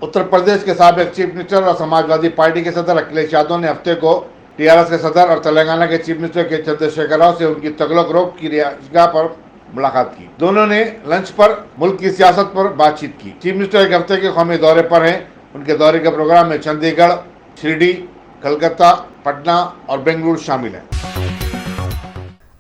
उत्तर प्रदेश के साबिक chief minister और समाजवादी पार्टी के सदर अखिलेश यादव ने हफ्ते को टीआरएस के सदर और तेलंगाना के चीफ मिनिस्टर के चंद्रशेखर राव से उनकी तगलक रोक की रिहाइशगाह पर मुलाकात की। दोनों ने लंच पर मुल्क की सियासत पर बातचीत की। चीफ मिनिस्टर एक हफ्ते के कौमी दौरे पर हैं। उनके दौरे के प्रोग्राम में चंडीगढ़, शिरडी, कलकत्ता, पटना और बेंगलुरु शामिल है।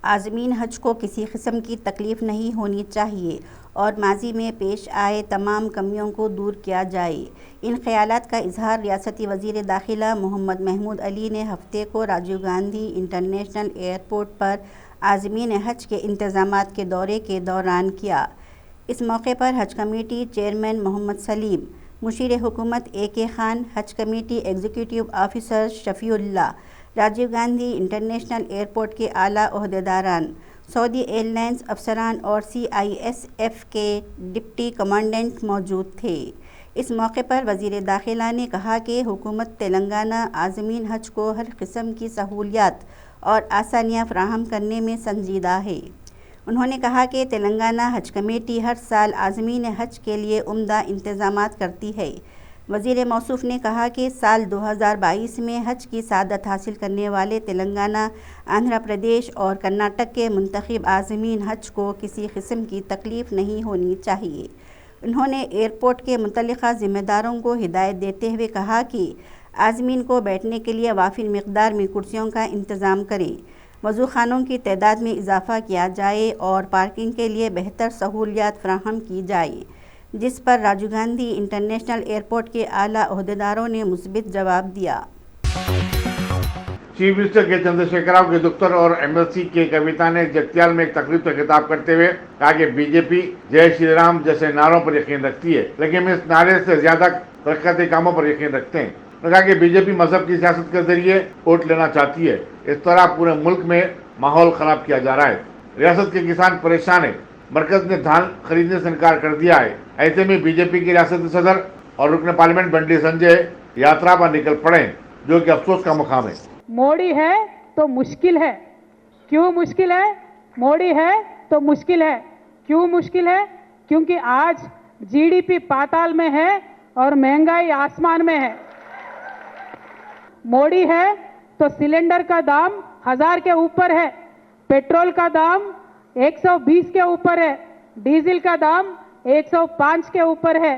आज़मीन हज को किसी किस्म की तकलीफ नहीं होनी चाहिए और माजी में पेश आए तमाम कमियों को दूर किया जाए। इन ख्यालात का इजहार रियासती वज़ीर दाखिला मोहम्मद महमूद अली ने हफ्ते को राजीव गांधी इंटरनेशनल एयरपोर्ट पर आज़मीन हज के इंतज़ामात के दौरे के दौरान किया। इस मौके पर हज कमेटी चेयरमैन मोहम्मद सलीम, मुशीर हुकूमत AK Khan, Haj committee executive officer Shafiullah, Rajiv Gandhi international airport के आला ओहदेदारान, सऊदी एयरलाइंस अफसरान और CISF के डिप्टी कमांडेंट मौजूद थे। इस मौके पर वज़ीर दाखिला ने कहा कि हुकूमत तेलंगाना आज़मीन हज को हर किस्म की सहूलियात और आसानियाँ फराहम करने में संजीदा है। उन्होंने कहा कि तेलंगाना हज कमेटी हर साल आज़मीन हज के लिए उम्दा इंतज़ामात करती है। वज़ीर मौसूफ ने कहा कि साल 2022 में हज की सादत हासिल करने वाले तेलंगाना, आंध्र प्रदेश और कर्नाटक के मुंतखब आज़मीन हज को किसी किस्म की तकलीफ़ नहीं होनी चाहिए। उन्होंने एयरपोर्ट के मुतल्लिक़ा ज़िम्मेदारों को हिदायत देते हुए कहा कि आज़मीन को बैठने के लिए वाफिर मिक़दार में कुर्सियों का इंतज़ाम करें, वज़ू खानों की तादाद में इजाफ़ा किया जाए और पार्किंग के लिए बेहतर सहूलियात फराहम की जाए, जिस पर राजीव गांधी इंटरनेशनल एयरपोर्ट के आला ओहदेदारों ने मुस्बित जवाब दिया। चीफ मिनिस्टर के चंद्रशेखर राव के दफ्तर और MLC के कविता ने जगतियाल में एक तकरीब से खिताब करते हुए कहा कि बीजेपी जय श्री राम जैसे नारों पर यकीन रखती है, लेकिन इस नारे से ज्यादा तरक्याती कामों पर यकीन रखते हैं। उन्होंने कहा कि बीजेपी मजहब की सियासत के जरिए वोट लेना चाहती है। इस तरह पूरे मुल्क में माहौल खराब किया जा रहा है। रियासत के किसान परेशान है। मरकज ने धान खरीदने से इनकार कर दिया है। ऐसे में बीजेपी के रियासती सदर और रुकन पार्लियामेंट बंडी संजय यात्रा पर निकल पड़े, जो कि अफसोस का मुकाम है। मोदी है तो मुश्किल है। क्यों मुश्किल है? मोदी है तो मुश्किल है। क्यों मुश्किल है? क्योंकि आज GDP पाताल में है और महंगाई आसमान में है। मोदी है तो सिलेंडर का दाम 1000 के ऊपर है, पेट्रोल का दाम 120 के ऊपर है, डीजल का दाम 105 के ऊपर है,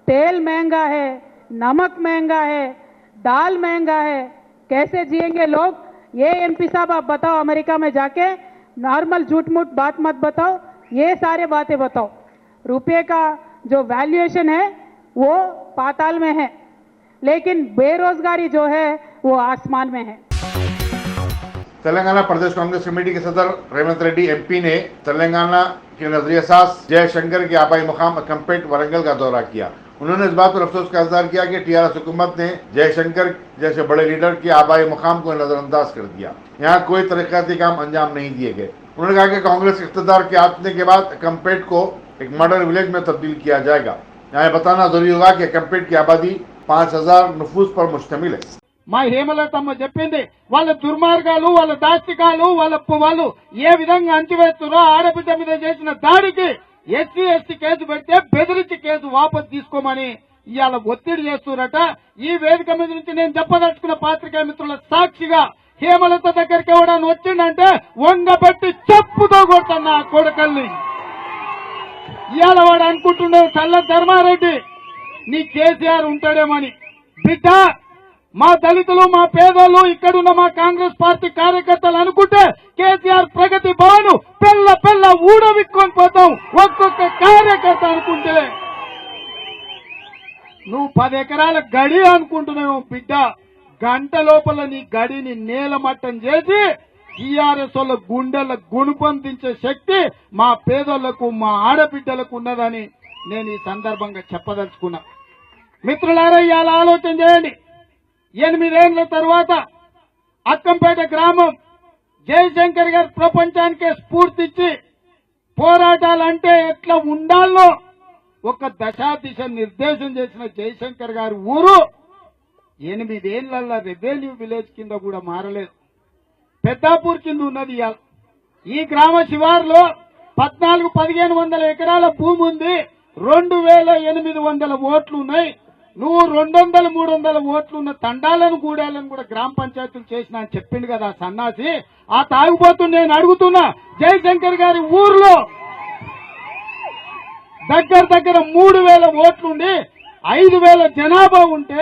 तेल महंगा है, नमक महंगा है, दाल महंगा है। कैसे जिएंगे लोग? ये MP साहब आप बताओ, अमेरिका में जाके नॉर्मल झूठ मूठ बात मत बताओ, ये सारे बातें बताओ। रुपये का जो वैल्यूएशन है वो पाताल में है, लेकिन बेरोजगारी जो है वो आसमान में है। तेलंगाना प्रदेश कांग्रेस कमेटी के सदर रेवंत रेड्डी MP ने तेलंगाना के नजरिया साज जयशंकर के आबाई मुकाम कंपेट वरंगल का दौरा किया। उन्होंने इस बात पर अफसोस का इजहार किया कि TRS हुकूमत ने जयशंकर जैसे बड़े लीडर के आबाई मुकाम को नजरअंदाज कर दिया। यहाँ कोई तरक्याती काम अंजाम नहीं दिए गए। उन्होंने कहा कि कांग्रेस इख्तियार के आने के बाद कंपेट को एक मॉडर्न विलेज में तब्दील किया जाएगा। यहाँ बताना जरूरी होगा कि कंपेट की आबादी 5000 नफूस पर मुश्तमिल है। మా హేమలతమ్మ చెప్పింది, వాళ్ళ దుర్మార్గాలు, వాళ్ళ దాష్టికాలు, వాళ్ళు ఏ విధంగా అంచివేస్తున్నారో ఆడబిడ్డ మీద చేసిన దాడికి SC ST కేసు పెడితే బెదిరించి కేసు వాపసు తీసుకోమని ఇవాళ ఒత్తిడి చేస్తున్నారట। ఈ వేదిక మీద నుంచి నేను చెప్పదలుచుకున్న పాత్రికేయ మిత్రుల సాక్షిగా హేమలత దగ్గరికి ఎవడని వచ్చిందంటే వంగబెట్టి చెప్పుతో కొడుతున్నా కొడుకల్ని। ఇవాళ వాడు అనుకుంటుండే చల్ల ధర్మారెడ్డి నీ కేసీఆర్ ఉంటాడేమని। బిడ్డ, మా దళితులు, మా పేదోళ్ళు, ఇక్కడున్న మా కాంగ్రెస్ పార్టీ కార్యకర్తలు అనుకుంటే కేసీఆర్ ప్రగతి భవన్ పెళ్ళ ఊడవిక్కొని పోతాం ఒక్కొక్క కార్యకర్త అనుకుంటే। నువ్వు 10 ఎకరాల గడి అనుకుంటున్నావు బిడ్డ, గంట లోపల నీ గడిని నేలమట్టం చేసి TRS వాళ్ళ గుండెల గుణపొందించే శక్తి మా పేదోళ్లకు, మా ఆడబిడ్డలకు ఉన్నదని నేను ఈ సందర్భంగా చెప్పదలుచుకున్నా। మిత్రులారా, ఇవాళ ఆలోచన చేయండి। 8 ఏళ్ల తర్వాత అక్కంపేట గ్రామం జయశంకర్ గారు ప్రపంచానికే స్ఫూర్తిచ్చి పోరాటాలంటే ఎట్లా ఉండాలో ఒక దశాదిశ నిర్దేశం చేసిన జయశంకర్ గారి ఊరు 8 ఏళ్లలో రెవెన్యూ విలేజ్ కింద కూడా మారలేదు, పెద్దాపూర్ కింద ఉన్నది। ఈ గ్రామ శివారులో 14-1500 ఎకరాల భూమి ఉంది, 2800 ఓట్లు ఉన్నాయి। నువ్వు 200-300 ఓట్లు ఉన్న తండాలను గూడాలను కూడా గ్రామ పంచాయతీలు చేసినా అని చెప్పిండు కదా సన్నాసి. ఆ తాగుబోతు నేను అడుగుతున్నా, జయశంకర్ గారి ఊర్లో దగ్గర 3000 ఓట్లుండి 5000 జనాభా ఉంటే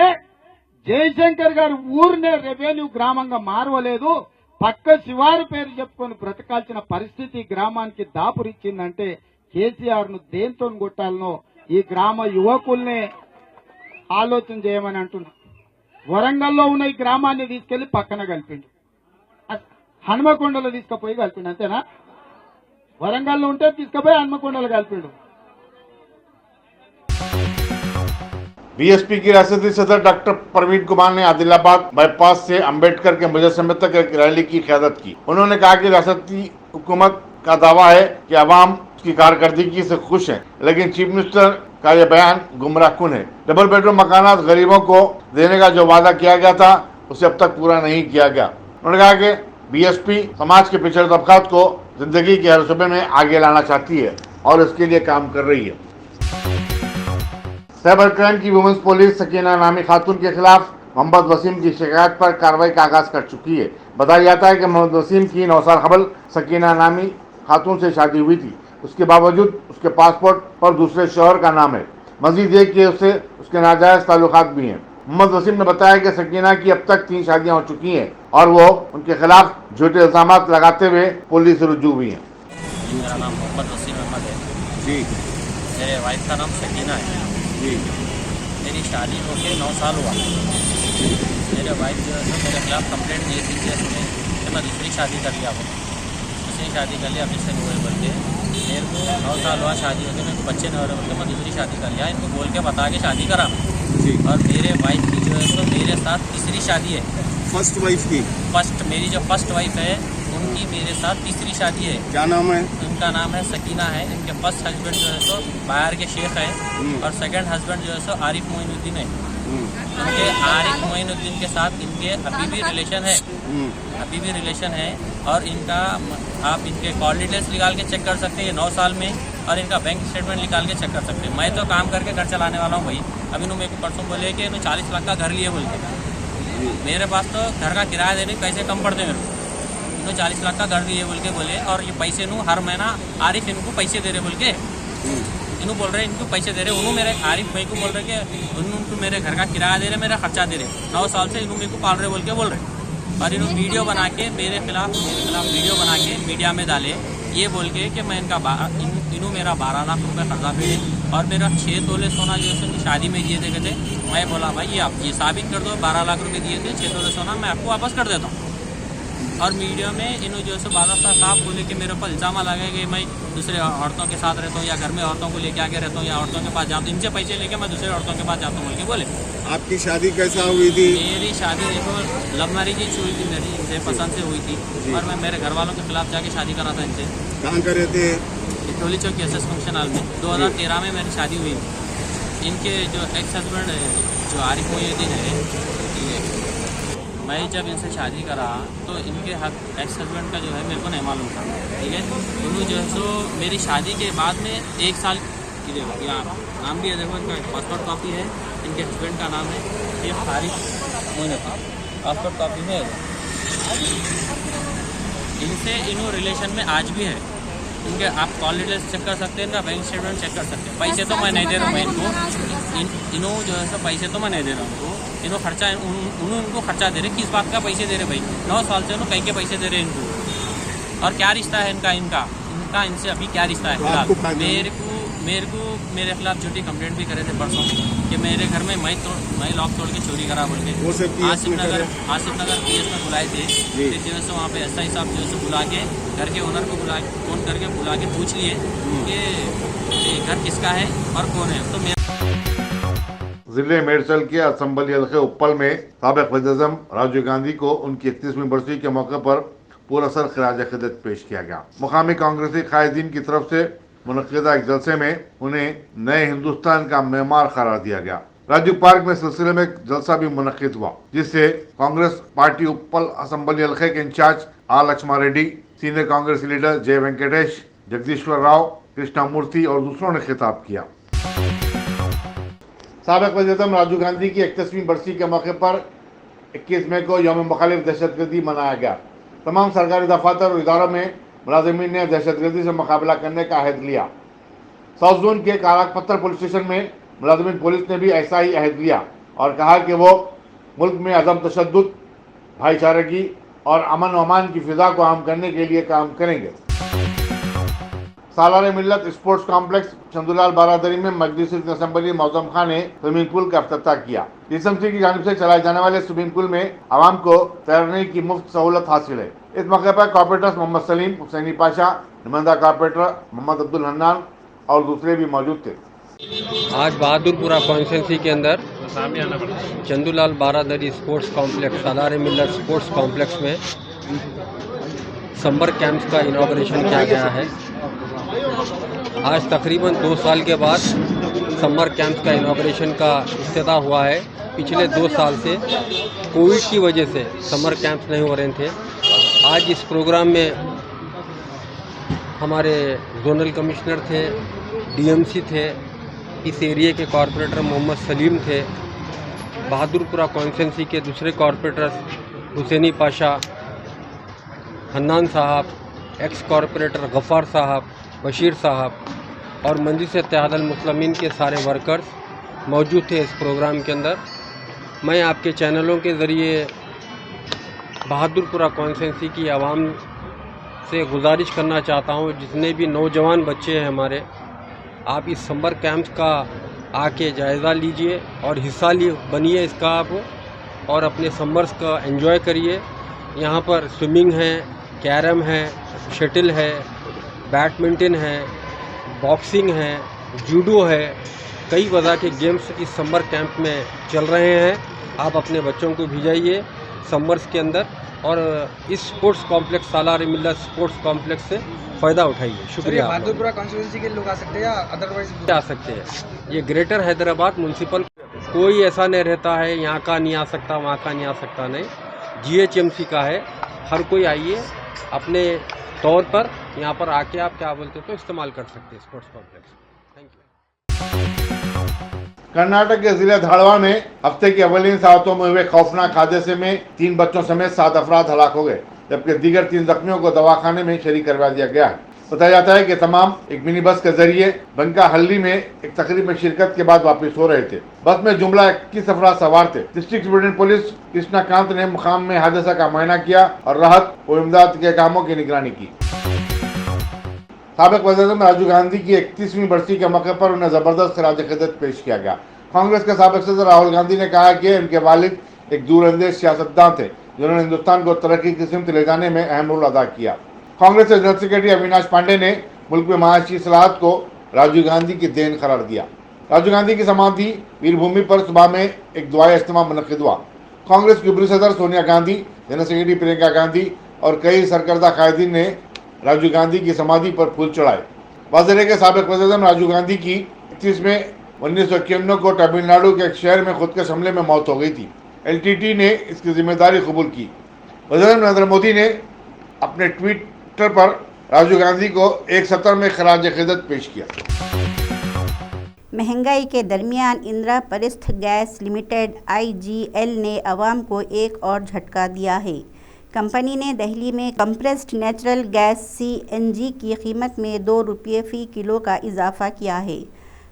జయశంకర్ గారి ఊరినే రెవెన్యూ గ్రామంగా మారవలేదు. పక్క శివారు పేరు చెప్పుకొని బ్రతకాల్సిన పరిస్థితి గ్రామానికి దాపురిచ్చిందంటే కేసీఆర్ ను దేంతో కొట్టాలనో ఈ గ్రామ యువకుల్నే ఆలోచన చేయమని అంటున్నా. వరంగల్లో ఉన్న ఈ గ్రామాన్ని తీసుకెళ్లి పక్కన కలిపిండు, హనుమకొండలో తీసుకుపోయి కలిపిండు. అంతేనా? వరంగల్లో ఉంటే తీసుకుపోయి హనుమకొండలో కలిపిండు. बीएसपी की रियासती सदर डॉक्टर प्रवीण कुमार ने आदिलाबाद बाईपास से अंबेडकर के मुजस्समे तक एक रैली की क़यादत की। उन्होंने कहा कि रियासती हुकूमत का दावा है कि अवाम की कारकर्दगी से खुश है, लेकिन चीफ मिनिस्टर का यह बयान गुमराहकुन है। डबल बेडरूम मकानात गरीबों को देने का जो वादा किया गया था उसे अब तक पूरा नहीं किया गया। उन्होंने कहा कि बीएसपी समाज के पिछड़े तबकात को जिंदगी के हर शोबे में आगे लाना चाहती है और इसके लिए काम कर रही है। साइबर क्राइम की वुमेन्स पुलिस सकीना नामी खातून के खिलाफ मोहम्मद वसीम की शिकायत पर कार्रवाई का आगाज कर चुकी है। बताया जाता है कि मोहम्मद वसीम की 9 साल कबल सकीना नामी खातून से शादी हुई थी। उसके बावजूद उसके पासपोर्ट पर दूसरे शहर का नाम है। मजीद ये कि उससे उसके नाजायज ताल्लुकात भी हैं। मोहम्मद वसीम ने बताया कि सकीना की अब तक 3 शादियां हो चुकी हैं और वो उनके खिलाफ झूठे इल्जाम लगाते हुए पुलिस रुजू हुई हैं। मेरा नाम मोहम्मद वसीम अहमद है जी। मेरे वाइफ का नाम सकीना है जी। मेरी शादी होके 9 साल हुआ। मेरे वाइफ जो है मेरे खिलाफ कंप्लेंट दी थी कि मैं दूसरी शादी कर लिया हूँ, दूसरी शादी कर लिया अभी से हुए बोल के। मेरे को 9 साल हुआ शादी होकर, मेरे को बच्चे नहीं हो रहे बोल के मैं दूसरी शादी कर लिया। इनको बोल के बता के शादी करा। और मेरे वाइफ की जो है तो मेरे साथ तीसरी शादी है। फर्स्ट वाइफ की? मेरी जो फर्स्ट वाइफ है उनकी मेरे साथ तीसरी शादी है। क्या नाम है? इनका नाम है सकीना है। इनके फर्स्ट हस्बैंड जो है सो बाहर के शेख है और सेकंड हस्बैंड जो है सो आरिफ मोइनुद्दीन है। इनके आरिफ मोइनुद्दीन के साथ इनके अभी भी रिलेशन है और इनका आप इनके कॉल डिटेल्स निकाल के चेक कर सकते हैं 9 साल में, और इनका बैंक स्टेटमेंट निकाल के चेक कर सकते हैं। मैं तो काम करके घर चलाने वाला हूँ भाई। अभी इन्होंने मेरे को परसों बोले कि इन्होंने 40 लाख का घर लिए बोल के। मेरे पास तो घर का किराया देने पैसे कम पड़ते मेरे को। 40 लाख का घर दिए बोल के बोले, और ये पैसे नू हर महीना आरिफ इनको पैसे दे रहे बोल के। इन्हों बोल रहे इनको पैसे दे रहे। उन्होंने मेरे आरिफ भाई को बोल रहे कि उनको मेरे घर का किराया दे रहे, मेरा खर्चा दे रहे। 9 साल से इन्हों मेरे को पाल रहे बोल के बोल रहे। और इन्होंने वीडियो बना के मेरे खिलाफ वीडियो बना के मीडिया में डाले, ये बोल के कि मैं इनका इन्हों मेरा 12 लाख रुपये कर्जा भेजे और मेरा 6 तोले सोना जो है उनकी शादी में दिए थे। मैं बोला भाई ये आप ये साबित कर दो, 12 लाख रुपये दिए थे, 6 तोले सोना मैं आपको वापस कर देता हूँ। और मीडिया में इन्होंने जो है बादशाह साहब बोले कि मेरे ऊपर इल्ज़ाम लगे कि मैं दूसरे औरतों के साथ रहता हूँ या घर में औरतों को लेके आके रहता हूँ या औरतों के पास जाता हूँ, इनसे पैसे लेके मैं दूसरे औरतों के पास जाता हूँ बोल के बोले। आपकी शादी कैसा हुई थी? मेरी शादी देखो लव मैरिज ही हुई थी मेरी, इनसे पसंद से हुई थी और मैं मेरे घर वालों के खिलाफ जाके शादी करा था इनसे। कहाँ करे थे? टोली चौक एस फंक्शन हॉल में 2013 में मेरी शादी हुई। इनके जो एक्स हस्बैंड है जो आरिफ मोइनुद्दीन है, मैं जब इनसे शादी करा तो इनके एक्स हस्बैंड का जो है मेरे को नहीं मालूम था, ठीक है। उन्होंने जो है सो मेरी शादी के बाद में 1 साल की देखो यहाँ नाम भी है, देखो इनका पासपोर्ट कॉपी है, इनके हस्बैंड का नाम है शेख आरिफ मोइनुद्दीन, पासपोर्ट कॉपी में। इनसे इन्हों रिलेशन में आज भी है। इनके आप कॉल डिटेल्स चेक कर सकते हैं, इनका बैंक स्टेटमेंट चेक कर सकते हैं। पैसे तो मैं नहीं दे रहा हूँ मैं इनको, इन्हों जो है सो पैसे तो मैं नहीं दे रहा हूँ उनको। इन्हों खर्चा उन्होंने उनको खर्चा दे रहे। किस बात का पैसे दे रहे भाई? 9 साल से उन्होंने कहीं के पैसे दे रहे इनको। और क्या रिश्ता है इनका इनसे अभी क्या रिश्ता है? मेरे को मेरे खिलाफ झूठी कंप्लेंट भी करे थे परसों कि मेरे घर में मैं लॉक तोड़ के चोरी करा बोल के। आसिफ नगर PS में बुलाए थे, फिर जो है वहाँ पे SI साहब जो है बुला के घर के ओनर को फोन करके बुला के पूछ लिए कि घर किसका है और कौन है। तो जिले मेरचल के असम्बली हल्के उप्पल में साबिक वज़ीर-ए-आज़म राजीव गांधी को उनकी 31वीं बरसी के मौके पर पुरअसर खिराज अक़ीदत पेश किया गया। मुकामी कांग्रेसी कायदीन की तरफ से मुनक़िदा एक जलसे में उन्हें नए हिंदुस्तान का मेमार करार दिया गया। राजीव पार्क में सिलसिले में एक जलसा भी मुनक़िद हुआ, जिससे कांग्रेस पार्टी उप्पल असम्बली हल्के के incharge R Laxma Reddy, senior Congress leader Jai Venkatesh, जगदीश्वर राव, कृष्णा मूर्ति और दूसरों ने खिताब किया। साबिक वज़ीर-ए-आज़म राजीव गांधी की 31वीं बरसी के मौके पर 21 मई को यौम मुखालिफ दहशतगर्दी मनाया गया। तमाम सरकारी दफातर और इदारों में मुलाजिमीन ने दहशतगर्दी से मुकाबला करने का अहद लिया। साउथ जोन के कारापत्थर पुलिस स्टेशन में मुलाजिमीन पुलिस ने भी ऐसा ही अहद लिया और कहा कि वो मुल्क में अदम तशद्दुद, भाईचारगी और अमन व अमान की फिजा को आम करने के लिए काम करेंगे। सालार मिल्लत स्पोर्ट्स कॉम्प्लेक्स चंदूलाल बारादरी में मजलिस असेंबली मौजम खान ने स्विमिंग पूल का इफ्तिताह किया। DSMC की जानिब से चलाए जाने वाले स्विमिंग पूल में आवाम को तैरने की मुफ्त सहूलत हासिल है। इस मौके पर कॉर्पोरेटर्स मोहम्मद सलीम, हुसैनी पाशा, नुमाइंदा कॉर्पोरेटर मोहम्मद अब्दुल हन्नान और दूसरे भी मौजूद थे। आज बहादुरपुरा कॉन्स्टिट्यूंसी के अंदर चंदूलाल बारादरी स्पोर्ट्स कॉम्प्लेक्स, सालार मिल्लत स्पोर्ट्स कॉम्प्लेक्स में समर कैंप्स का इनॉग्रेशन किया गया है। आज तकरीबन 2 साल के बाद समर कैंप्स का इनॉग्रेशन का इफ्तिताह हुआ है। पिछले 2 साल से कोविड की वजह से समर कैंप्स नहीं हो रहे थे। आज इस प्रोग्राम में हमारे जोनल कमिश्नर थे, DMC थे, इस एरिया के कॉरपोरेटर मोहम्मद सलीम थे, बहादुरपुरा कॉन्स्टिट्यूंसी के दूसरे कॉरपोरेटर्स हुसैनी पाशा, हन्नान साहब, एक्स कॉरपोरेटर गफ़ार साहब, बशीर साहब और मजलिस इत्तेहादुल मुस्लिमीन के सारे वर्कर्स मौजूद थे इस प्रोग्राम के अंदर। मैं आपके चैनलों के ज़रिए बहादुरपुरा कॉन्स्टिट्यूंसी की आवाम से गुजारिश करना चाहता हूँ, जितने भी नौजवान बच्चे हैं हमारे, आप इस समर कैंप्स का आके जायज़ा लीजिए और हिस्सा बनिए इसका आप, और अपने समर्स का एंजॉय करिए। यहाँ पर स्विमिंग है, कैरम है, शटल है, बैडमिंटन है, बॉक्सिंग है, जूडो है, कई वजह के गेम्स इस समर कैंप में चल रहे हैं। आप अपने बच्चों को भेजाइए समर्स के अंदर और इस स्पोर्ट्स कॉम्प्लेक्स सालार मिल्लत स्पोर्ट्स कॉम्प्लेक्स से फ़ायदा उठाइए। शुक्रिया। बहादुरपुरा कॉन्स्टिट्यूंसी के लोग आ सकते हैं या अदरवाइज आ सकते हैं। ये ग्रेटर हैदराबाद म्यूनसिपल, कोई ऐसा नहीं रहता है यहाँ का नहीं आ सकता, वहाँ का नहीं आ सकता, नहीं, GHMC का है। हर कोई आइए अपने तौर पर, यहाँ पर आके आप क्या बोलते तो इस्तेमाल कर सकते हैं sports complex. Thank you. Karnataka के जिले धाड़वा में हफ्ते की अवलिन सातों में हुए खौफनाक हादसे में 3 बच्चों समेत 7 अफराद हलाक हो गए, जबकि दीगर 3 जख्मियों को दवाखाने में शरीक करवा दिया गया है। बताया जाता है कि तमाम एक मिनी बस के जरिए बंका हल्ली में एक तकरीब में शिरकत के बाद वापस हो रहे थे। बस में जुमला 21 अफराद सवार थे। डिस्ट्रिक्ट सुपरिटेंडेंट पुलिस कृष्णाकांत ने मुकाम में हादसा का मुआयना किया और राहत व इमदाद के कामों की निगरानी की। साबिक वज़ीर-ए-आज़म राजीव गांधी की 31वीं बरसी के मौके पर उन्हें जबरदस्त खिराज अक़ीदत पेश किया गया। कांग्रेस के साबिक सदर राहुल गांधी ने कहा कि उनके वालिद एक दूरअंदेश सियासतदान थे, जिन्होंने हिंदुस्तान को तरक्की की सिमत ले जाने में अहम रोल अदा किया। कांग्रेस के जनरल सेक्रेटरी अविनाश पांडे ने मुल्क में माशी इस्लाहत को राजीव गांधी की देन करार दिया। राजीव गांधी की समाधि वीरभूमि पर सुबह में एक दुआए इज्तिमा मुनक़िद हुआ। कांग्रेस की उभरी सदर सोनिया गांधी, जनरल सेक्रेटरी प्रियंका गांधी और कई सरकर्दा कायदीन ने राजीव गांधी की समाधि पर फूल चढ़ाए। वाज़ेह है कि साबिक वज़ीर-ए-आज़म राजीव गांधी की 31 मई 1991 को तमिलनाडु के एक शहर में खुद के हमले में मौत हो गई थी। LTT ने इसकी जिम्मेदारी कबूल की। वज़ीर नरेंद्र मोदी ने अपने ट्विटर पर राजीव गांधी को एक सत्र में खिराज अक़ीदत पेश किया। महंगाई के दरमियान इंद्रप्रस्थ गैस लिमिटेड IGL ने अवाम को एक और झटका दिया है। कंपनी ने दिल्ली में कंप्रेस्ड नेचुरल गैस CNG की कीमत में 2 रुपये फ़ी किलो का इजाफा किया है।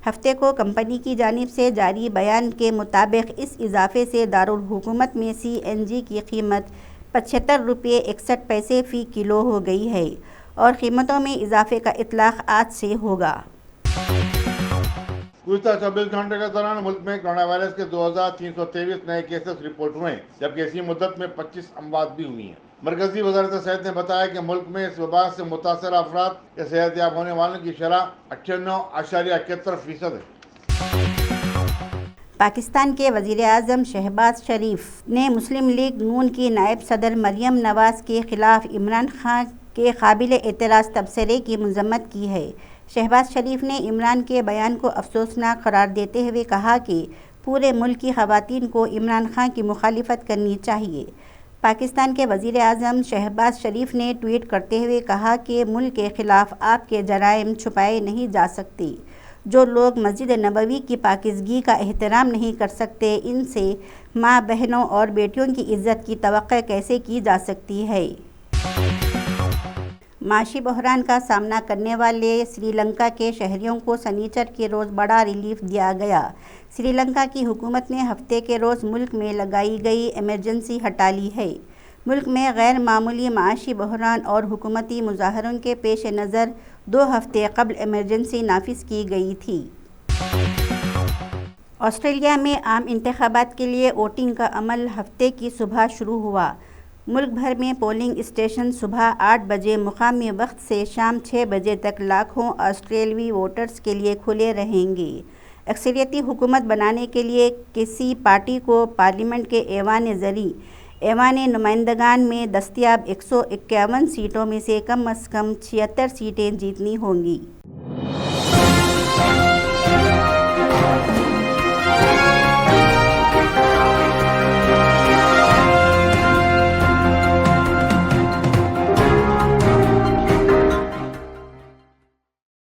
हफ्ते को कंपनी की जानिब से जारी बयान के मुताबिक इस इजाफे से दारुल हुकूमत में CNG की कीमत 75 रुपये 61 पैसे फ़ी किलो हो गई है और कीमतों में इजाफे का इतलाक़ आज से होगा। गुज़िश्ता 24 घंटे के दौरान मुल्क में कोरोना वायरस के 2323 नए केसेस रिपोर्ट हुए, जबकि इसी मुद्दत में 25 अमवात भी हुई हैं। मरकजी वज़ारत सेहत ने बताया कि मुल्क में इस वबा से मुतासर अफराद के सेहतयाब होने वालों की शरह 98.71% है। पाकिस्तान के वज़ीर-ए-आज़म शहबाज शरीफ ने मुस्लिम लीग नून की नायब सदर मरियम नवाज़ के ख़िलाफ़ इमरान खान के काबिल एतराज़ तबसरे की मज़म्मत की है। शहबाज शरीफ ने इमरान के बयान को अफसोसनाक करार देते हुए कहा कि पूरे मुल्क की ख़वातीन को इमरान खान की मुखालिफत करनी चाहिए। पाकिस्तान के वज़ीर-ए-आज़म शहबाज शरीफ ने ट्वीट करते हुए कहा कि मुल्क के ख़िलाफ़ आपके जराइम छुपाए नहीं जा सकते। जो लोग मस्जिद नबवी की पाकीज़गी का एहतराम नहीं कर सकते, इनसे माँ बहनों और बेटियों की इज़्ज़त की तवक्को कैसे की जा सकती है। माशी बहरान का सामना करने वाले श्रीलंका के शहरियों को शनिचर के रोज़ बड़ा रिलीफ दिया गया। श्रीलंका की हुकूमत ने हफ्ते के रोज़ मुल्क में लगाई गई इमरजेंसी हटा ली है। मुल्क में गैर मामूली माशी बहरान और हुकूमती मुजाहरों के पेश नज़र 2 हफ्ते कबल इमरजेंसी नाफिज की गई थी। ऑस्ट्रेलिया में आम इंतखाबात के लिए वोटिंग का अमल हफ्ते की सुबह शुरू हुआ। मुल्क भर में पोलिंग स्टेशन सुबह 8 बजे मुकामी वक्त से शाम 6 बजे तक लाखों ऑस्ट्रेलवी वोटर्स के लिए खुले रहेंगे। अक्सरियती हुकूमत बनाने के लिए किसी पार्टी को पार्लियामेंट के ऐवान ज़री ऐवान नुमाइंदगान में दस्तयाब 151 सीटों में से कम 76 सीटें जीतनी होंगी।